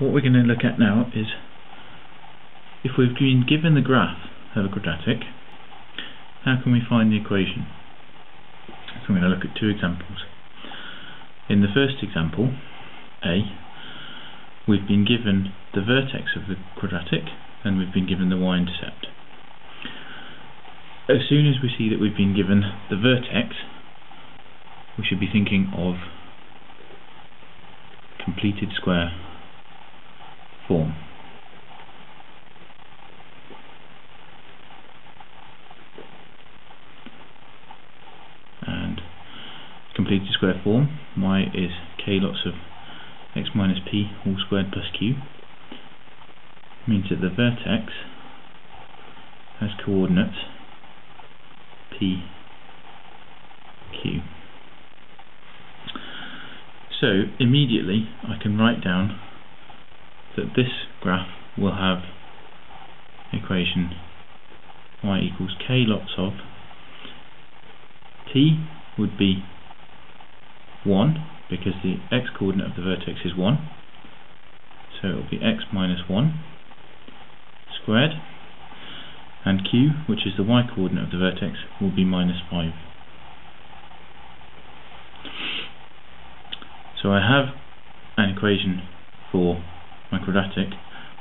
What we're going to look at now is, if we've been given the graph of a quadratic, how can we find the equation? So I'm going to look at two examples. In the first example, A, we've been given the vertex of the quadratic and we've been given the y-intercept. As soon as we see that we've been given the vertex, we should be thinking of completed square form. And completed square form, y is k lots of x minus p all squared plus q, means that the vertex has coordinates p, q. So immediately I can write down that this graph will have equation y equals k lots of p would be 1 because the x coordinate of the vertex is 1, so it will be x minus 1 squared, and q, which is the y coordinate of the vertex, will be minus 5. So I have an equation for my quadratic,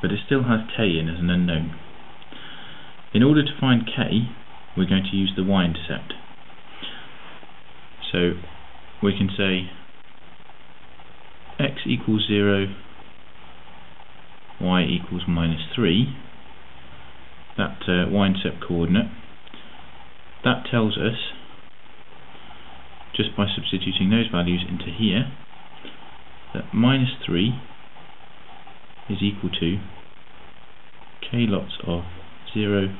but it still has k in as an unknown. In order to find k, we're going to use the y-intercept. So we can say x equals 0, y equals minus 3, that y-intercept coordinate, that tells us, just by substituting those values into here, that minus 3 is equal to k lots of 0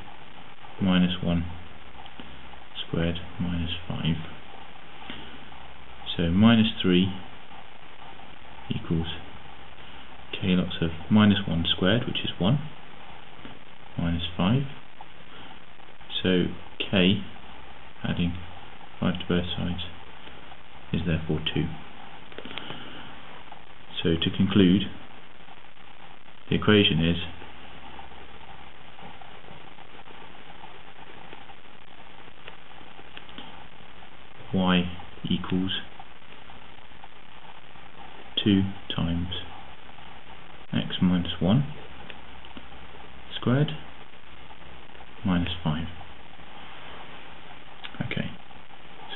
minus 1 squared minus 5. So minus 3 equals k lots of minus 1 squared, which is 1, minus 5. So k, adding 5 to both sides, is therefore 2. So to conclude, the equation is y equals 2 times x minus 1 squared minus 5. Okay,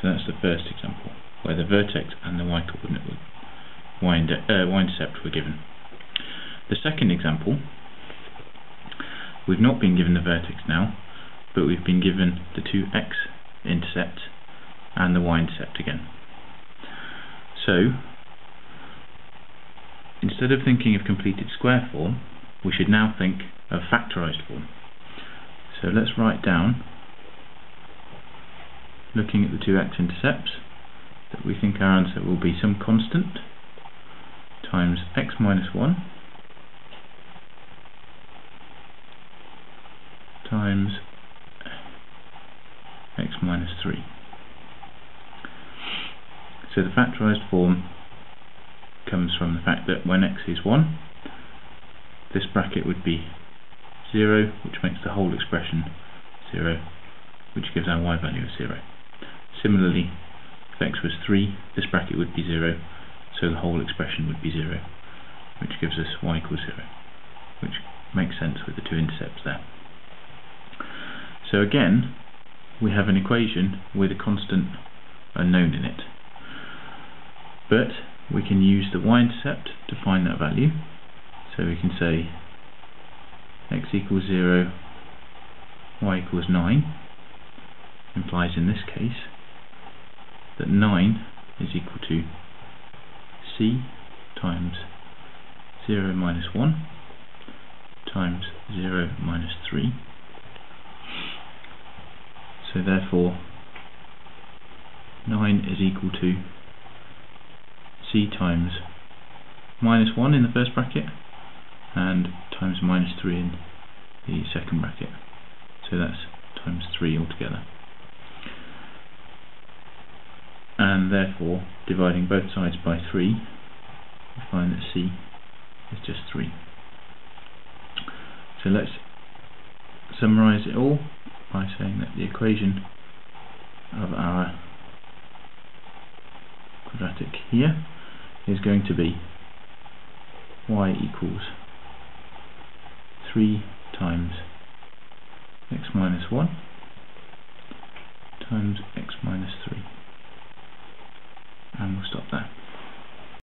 so that's the first example, where the vertex and the y-coordinate y-intercept were given. The second example, we've not been given the vertex now, but we've been given the two x-intercepts and the y-intercept again. So instead of thinking of completed square form, we should now think of factorized form. So let's write down, looking at the two x-intercepts, that we think our answer will be some constant times x minus 1 times x minus 3. So the factorized form comes from the fact that when x is 1, this bracket would be 0, which makes the whole expression 0, which gives our y value of 0. Similarly, if x was 3, this bracket would be 0, so the whole expression would be 0, which gives us y equals 0, which makes sense with the two intercepts there. So again, we have an equation with a constant unknown in it, but we can use the y-intercept to find that value. So we can say x equals 0, y equals 9, implies in this case that 9 is equal to c times 0 minus 1 times 0 minus 3. So therefore 9 is equal to c times minus 1 in the first bracket and times minus 3 in the second bracket. So that's times 3 altogether. And therefore, dividing both sides by 3, we find that c is just 3. So let's summarise it all by saying that the equation of our quadratic here is going to be y equals 3 times x minus 1 times x minus 3, and we'll stop there.